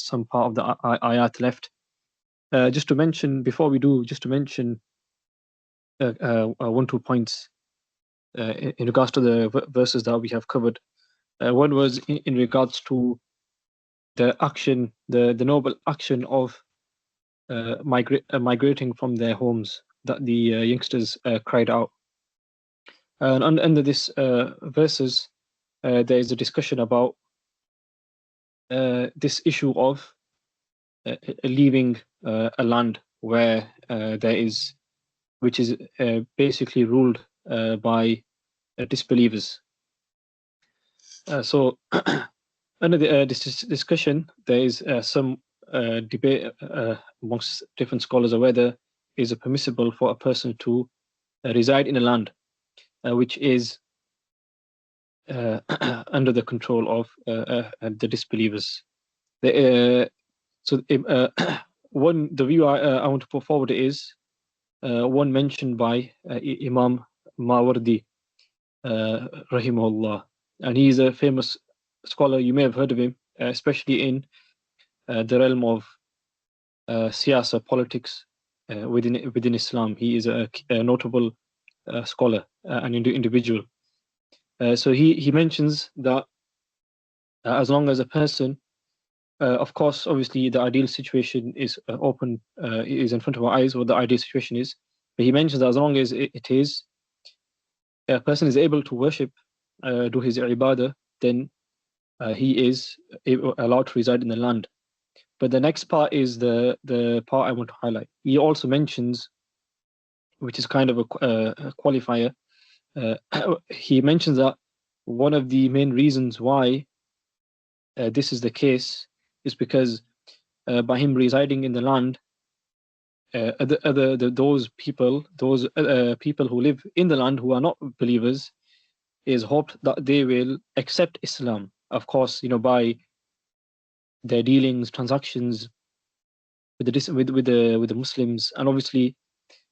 some part of the ayat left. Just to mention, before we do, just to mention 1-2 points in regards to the verses that we have covered. One was in regards to the action, the noble action of migrating from their homes that the youngsters cried out. And under this verses, there is a discussion about this issue of leaving a land where there is, which is basically ruled by disbelievers. So under this discussion, there is some debate amongst different scholars of whether it is permissible for a person to reside in a land which is under the control of the disbelievers. The view I want to put forward is one mentioned by Imam Mawardi, rahimahullah, and he is a famous scholar. You may have heard of him, especially in the realm of siyasa, politics within Islam. He is a notable scholar and individual. So he mentions that as long as a person, of course, obviously the ideal situation is open, is in front of our eyes, what the ideal situation is. But he mentions that as long as it is, a person is able to worship, do his ibadah, then he is allowed to reside in the land. But the next part is the part I want to highlight. He also mentions, which is kind of a qualifier, he mentions that one of the main reasons why this is the case is because by him residing in the land, those people who live in the land who are not believers, is hoped that they will accept Islam. Of course, by their dealings, transactions with the Muslims, and obviously,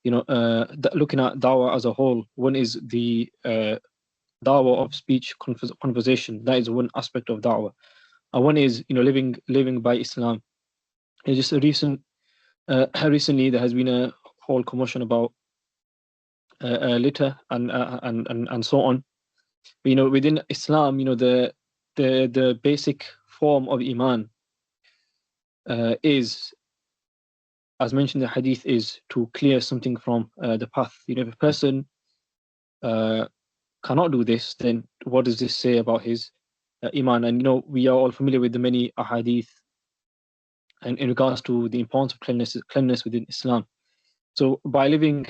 looking at dawah as a whole. One is the dawah of speech, conversation. That is one aspect of dawah, and one is living by Islam. It's just recently there has been a whole commotion about litter and so on. But, within Islam, the basic form of iman is, as mentioned in the hadith, is to clear something from the path. If a person cannot do this, then what does this say about his iman? And we are all familiar with the many ahadith and in regards to the importance of cleanliness within Islam. So by living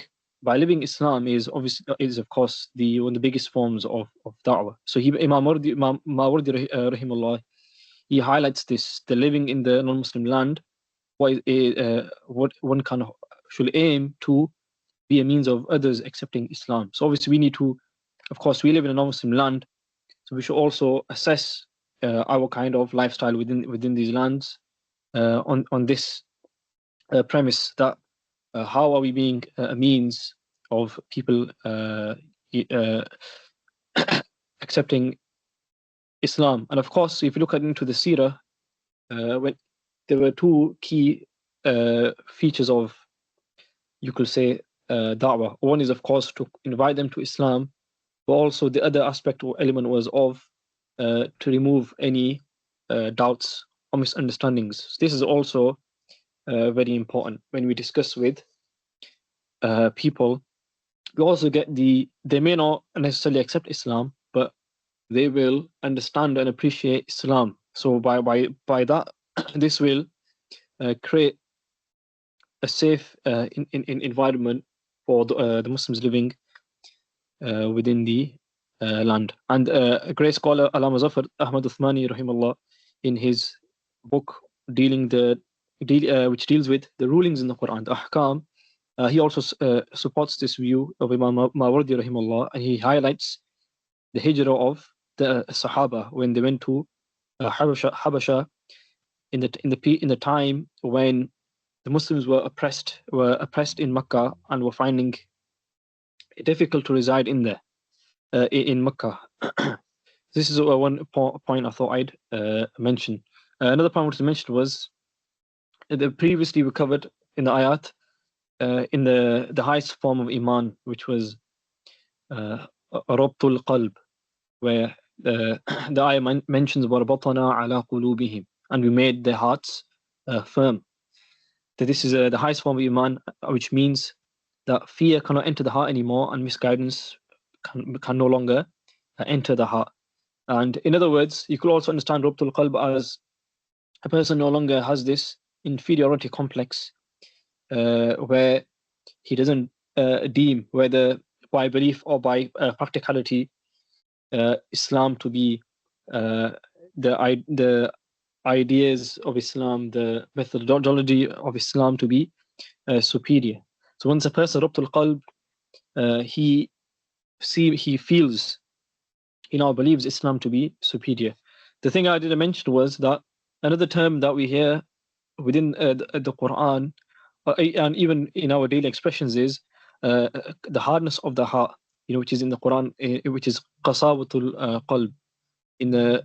Islam is of course one of the biggest forms of da'wah. So Imam Mawardi rahimahullah, he highlights this: the living in the non-Muslim land, what one should aim to be a means of others accepting Islam. So obviously we need to, of course, we live in a non-Muslim land, so we should also assess our kind of lifestyle within these lands on this premise that how are we being a means of people accepting Islam. And of course, if you look into the seerah, when there were two key features of, you could say, da'wah. One is, of course, to invite them to Islam, but also the other aspect or element was of to remove any doubts or misunderstandings. This is also very important when we discuss with people. We also get they may not necessarily accept Islam, but they will understand and appreciate Islam. So by that, this will create a safe environment for the Muslims living within the land. And a great scholar, Allama Zafar Ahmad Uthmani rahimahullah, in his book which deals with the rulings in the Quran, the ahkam, he also supports this view of Imam Mawardi rahimahullah, and he highlights the hijrah of the Sahaba when they went to Habasha in the time when the Muslims were oppressed in Makkah and were finding it difficult to reside in there in Makkah. This is one point I thought I'd mention. Another point I wanted to mention was previously we covered in the ayat in the highest form of iman, which was rabtul qalb, where the ayah mentions وَرَبَطْنَا عَلَى قُلُوبِهِمْ, and we made their hearts firm. That this is the highest form of iman, which means that fear cannot enter the heart anymore, and misguidance can no longer enter the heart. And in other words, you could also understand rabtul qalb as a person no longer has this inferiority complex, where he doesn't deem whether by belief or by practicality Islam to be the ideas of Islam, the methodology of Islam to be superior. So once a person rabtul qalb, he feels, believes Islam to be superior. The thing I didn't mention was that another term that we hear within the Quran, and even in our daily expressions, is the hardness of the heart, which is in the Quran, which is qasawatul qalb. In the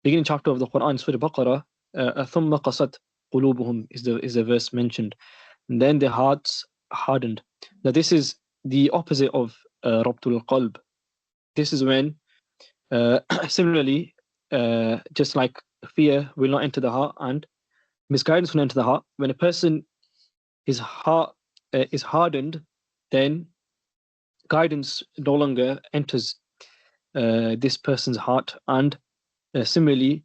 beginning chapter of the Quran, Surah Baqarah, ثُمَّ قَسَتْ قُلُوبُهُم is the verse mentioned. And then their hearts hardened. Now this is the opposite of rabtul qalb. This is when, similarly, just like fear will not enter the heart and misguidance will enter the heart, when a person, his heart is hardened, then guidance no longer enters this person's heart, and similarly,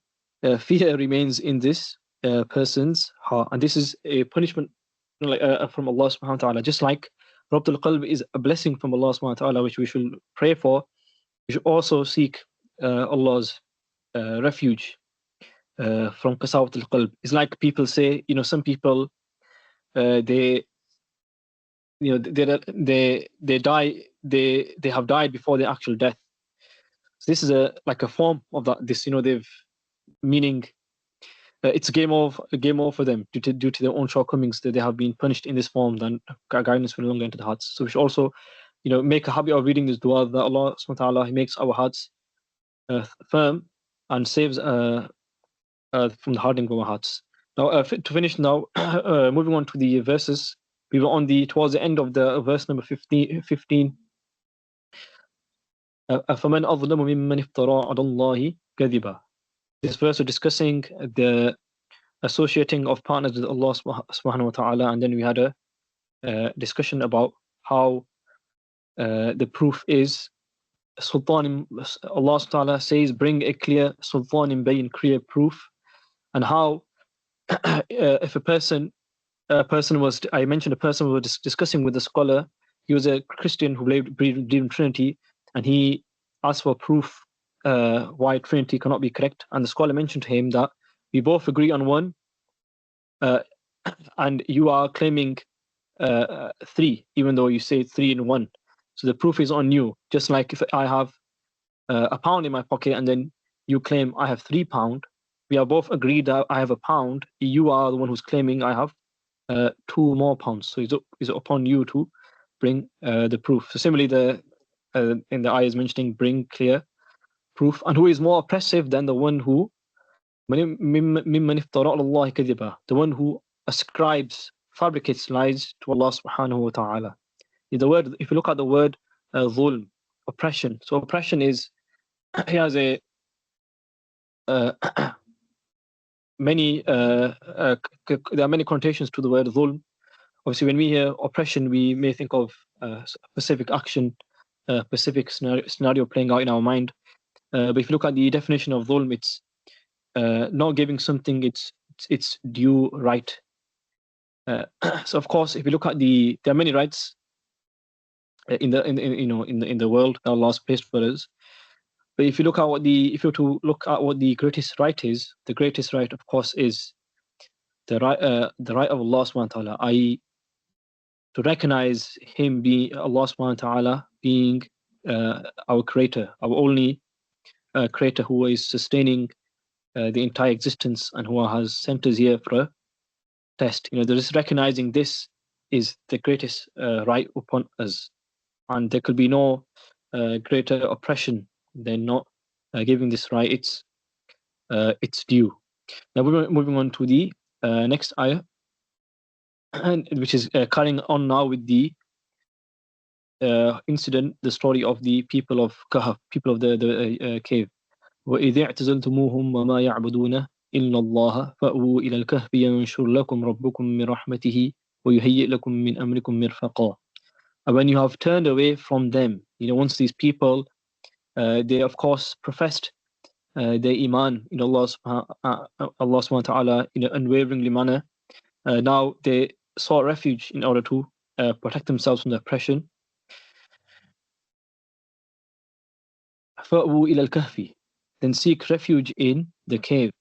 fear remains in this person's heart, and this is a punishment from Allah subhanahu wa ta'ala. Just like Rabtul Qalb is a blessing from Allah subhanahu wa ta'ala, which we should pray for, we should also seek Allah's refuge from Qasawat al-Qalb. It's like people say, some people, they die, they have died before their actual death. So this is like a form of that. This, they've meaning it's a game over for them due to their own shortcomings, that they have been punished in this form. Then guidance will no longer enter the hearts. So we should also, make a habit of reading this dua, that Allah subhanahu wa ta'ala, He makes our hearts firm and saves from the hardening of our hearts. Now, to finish now, moving on to the verses, we were towards the end of the verse number 15. فَمَنْ أَظْلَمُ مِمَّنِ افْتَرَى عَلَى اللَّهِ كَذِبًا. This verse is discussing the associating of partners with Allah subhanahu wa ta'ala, and then we had a discussion about how the proof is sultan. Allah subhanahu wa ta'ala says, bring a clear sultan bayn, clear proof, and how if a person was, I mentioned a person was discussing with a scholar. He was a Christian who believed in Trinity, and he asked for proof why Trinity cannot be correct. And the scholar mentioned to him that we both agree on one, and you are claiming three, even though you say three in one. So the proof is on you. Just like if I have a pound in my pocket and then you claim I have £3, we are both agreed that I have a pound. You are the one who's claiming I have 2 more pounds. So it's upon you to bring the proof. So similarly, in the ayah is mentioning bring clear proof. And who is more oppressive than the one who مِمَّنِ افْتَرَى عَلَى اللَّهِ كَذِبًا, the one who fabricates lies to Allah subhanahu wa ta'ala. The word, if you look at the word dhulm, oppression. So oppression is, he has a many there are many connotations to the word dhulm. Obviously, when we hear oppression, we may think of specific action, specific scenario playing out in our mind. But if you look at the definition of dhulm, it's not giving something its due right. So of course, if you look at there are many rights in the world that Allah has placed for us. But if you look at what the greatest right is, the greatest right, of course, is the right of Allah subhanahu wa ta'ala, i.e., to recognize Him being Allah subhanahu wa ta'ala, being our creator, our only creator, who is sustaining the entire existence and who has sent us here for a test. Just recognizing this is the greatest right upon us, and there could be no greater oppression than not giving this right its due. Now we're moving on to the next ayah, which is carrying on now with the incident, the story of the people of Kahf, people of the cave. وَإِذِ اعْتَزَلْتُمُوهُمْ وَمَا يَعْبُدُونَ إِلَّا اللَّهَ فَأْوُوا إِلَى الْكَهْفِ يَنشُرْ لَكُمْ رَبُّكُم مِّن رَحْمَتِهِ وَيُهَيِّئْ لَكُم مِّنْ أَمْرِكُم مِّرْفَقًا. And when you have turned away from them, once these people, they of course professed their iman in Allah subhanahu wa ta'ala in an unwaveringly manner. Now they sought refuge in order to protect themselves from the oppression. فَأْوُوا إِلَى الْكَهْفِ, then seek refuge in the cave.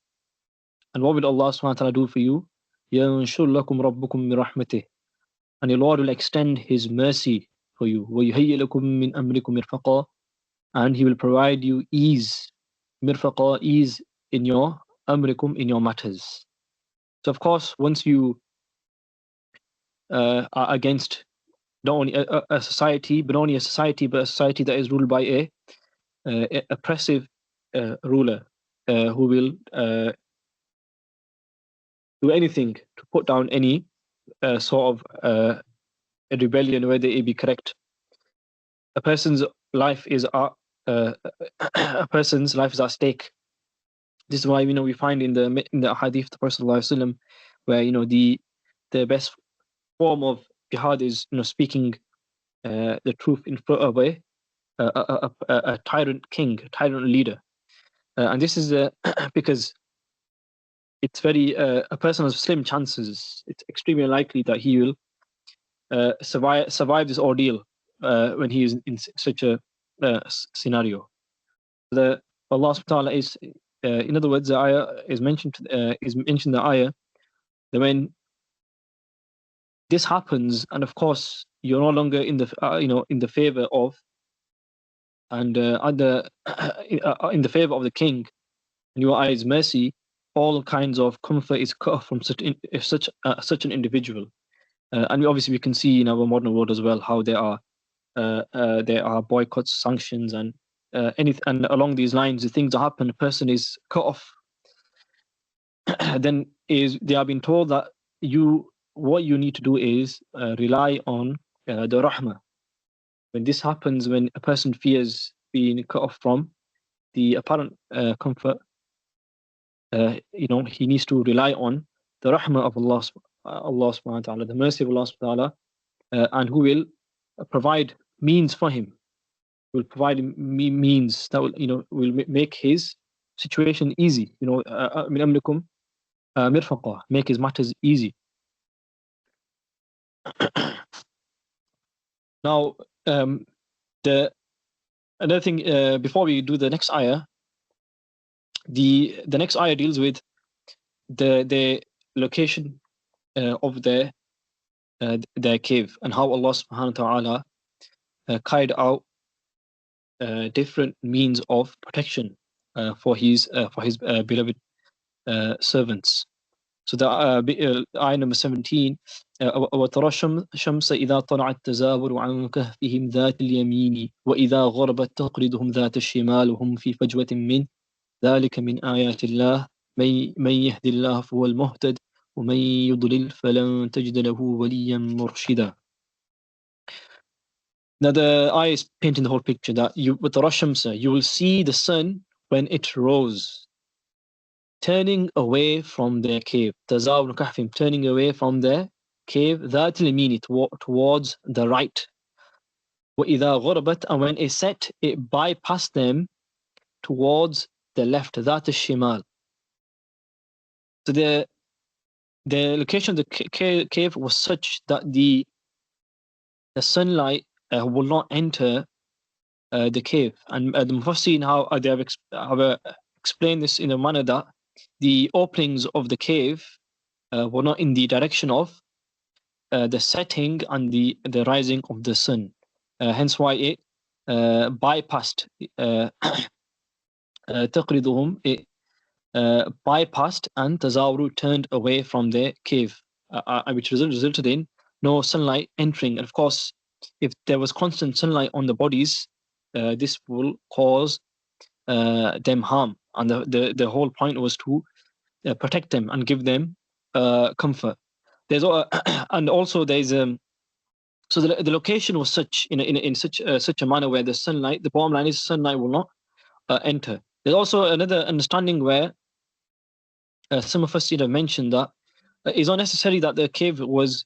And what will Allah subhanahu wa ta'ala do for you? يَنشُرْ لَكُمْ رَبُّكُم مِّن رَحْمَتِهِ, and your Lord will extend His mercy for you. وَيُهَيِّئْ لَكُم مِّنْ أَمْرِكُم مِّرْفَقًا, and He will provide you ease. Mirfaqa, ease in your amrikum, in your matters. So of course, once you are against not only a society, but only a society, but a society that is ruled by a oppressive ruler who will do anything to put down any sort of a rebellion, whether it be correct. A person's life is a person's life is at stake. This is why we find in the hadith of the Prophet ﷺ, where the best form of jihad is speaking the truth in front of a tyrant king, a tyrant leader, and this is because it's very a person has slim chances. It's extremely unlikely that he will survive this ordeal when he is in such a scenario. The Allah subhanahu wa ta'ala is, in other words, the ayah is mentioned the ayah that when this happens, and of course you're no longer in the in the favor of and in the favor of the king, in your eyes mercy, all kinds of comfort is cut off from such an individual. And we can see in our modern world as well how there are boycotts, sanctions, and and along these lines, the things that happen, a person is cut off. Then they are being told that what you need to do is rely on the rahmah. When this happens, when a person fears being cut off from the apparent comfort, he needs to rely on the rahmah of Allah subhanahu wa ta'ala, the mercy of Allah subhanahu wa ta'ala, and who will provide means for him, will provide means that will make his situation easy. Min amrikum mirfaqa, make his matters easy. Now, another thing before we do the next ayah, the next ayah deals with the location of their cave, and how Allah subhanahu wa ta'ala carried out different means of protection for his beloved servants. So the ayah number 17, وَتَرَى الشَّمْسَ إِذَا طَلَعَتْ تَزَاوَرُ عَنْ كَهْفِهِمْ ذَاتِ الْيَمِينِ وَإِذَا غَرَبَتْ تَقْرِضُهُمْ ذَاتَ الشِّمَالِ وَهُمْ فِي فَجْوَةٍ مِّنْ ذَلِكَ مِنْ آيَاتِ اللَّهِ مَنْ يَهْدِ اللَّهُ فَهُوَ الْمُهْتَدِ وَمَنْ يُضْلِلْ فَلَنْ تَجِدَ لَهُ وَلِيًّا مُرْشِدًا. Now the ayah is painting the whole picture that with the Rashamsa, you will see the sun when it rose, turning away from their cave. Tazawur kahfim, turning away from their cave. That mean towards the right. وَإِذَا غَرَبَتْ, and when it set, it bypassed them towards the left. That is shimal. So the location of the cave was such that the sunlight will not enter the cave, and the Mufassirin they have explained this in a manner that the openings of the cave were not in the direction of the setting and the rising of the sun, hence why it bypassed تقرضهم, it bypassed, and tazawru, turned away from the cave, which resulted in no sunlight entering. And of course, if there was constant sunlight on the bodies, this will cause them harm, and the whole point was to protect them and give them comfort. There's and also there's so the location was such in such a manner where the sunlight, the bottom line is sunlight will not enter. There's also another understanding where some of us mentioned that it's not necessary that the cave was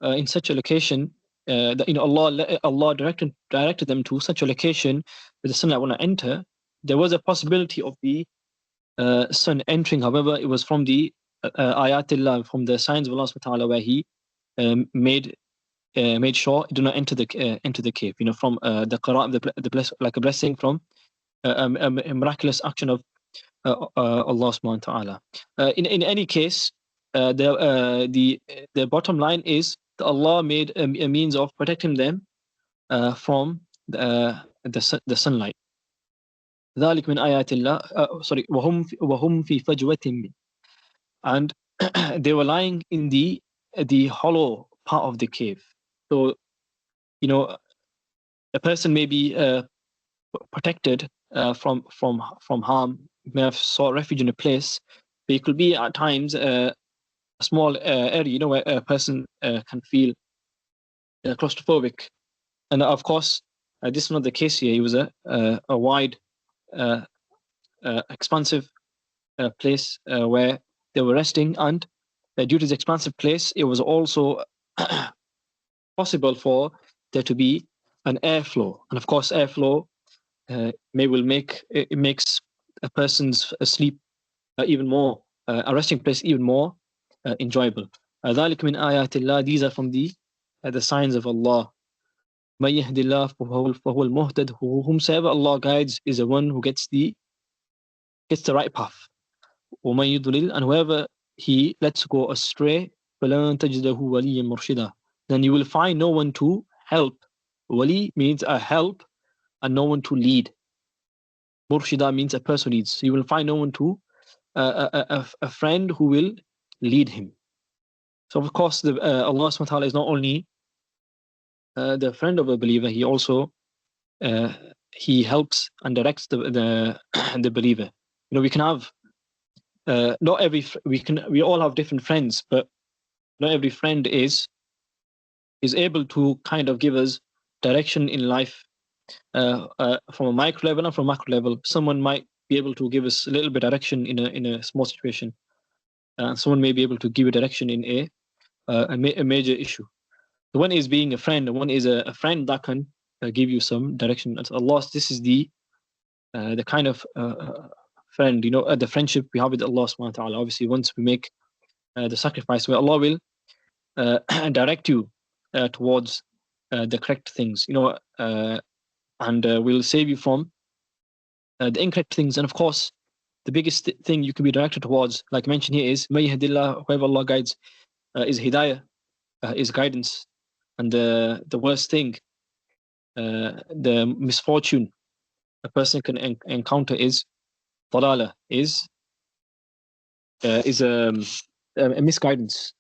in such a location that Allah directed them to such a location where the sunlight will not enter. There was a possibility of the sun entering. However, it was from the ayatillah, from the signs of Allah subhanahu wa ta'ala, where He made sure it do not enter the cave. From the Quran, like a blessing from a miraculous action of Allah subhanahu wa ta'ala. In any case, the bottom line is that Allah made a means of protecting them from the sunlight. ذلك من آيات الله sorry وهم في فجوة من, and they were lying in the hollow part of the cave. So a person may be protected from harm, may have sought refuge in a place, but it could be at times a small area, where a person can feel claustrophobic. And of course, this is not the case here. It was a wide, expansive place where they were resting, and due to this expansive place, it was also possible for there to be an airflow. And of course, airflow makes a person's sleep even more, a resting place even more enjoyable. ذلك من آيات الله. These are from the signs of Allah. من يهد الله فهو المهتد. Whomsoever Allah guides is the one who gets the right path. ومن يضلل, and whoever He lets go astray, فلن تجد له وليا مرشدا. Then you will find no one to help. Wali means a help, and no one to lead. Murshida means a person leads. So you will find no one to a friend who will lead him. So of course, Allah subhanahu wa ta'ala is not only the friend of a believer, He also He helps and directs the believer. We can have we all have different friends, but not every friend is able to kind of give us direction in life from a micro level and from a macro level. Someone might be able to give us a little bit direction in a small situation, and someone may be able to give a direction in a major issue. The one is being a friend, and one is a friend that can give you some direction. And Allah, this is the kind of friend, the friendship we have with Allah subhanahu wa ta'ala. Obviously, once we make the sacrifice, where Allah will direct you towards the correct things, and will save you from the incorrect things. And of course, the biggest thing you can be directed towards, like mentioned here, is may yahdillah, whoever Allah guides, is hidayah, is guidance. And the worst thing, the misfortune a person can encounter is dalala, is a misguidance.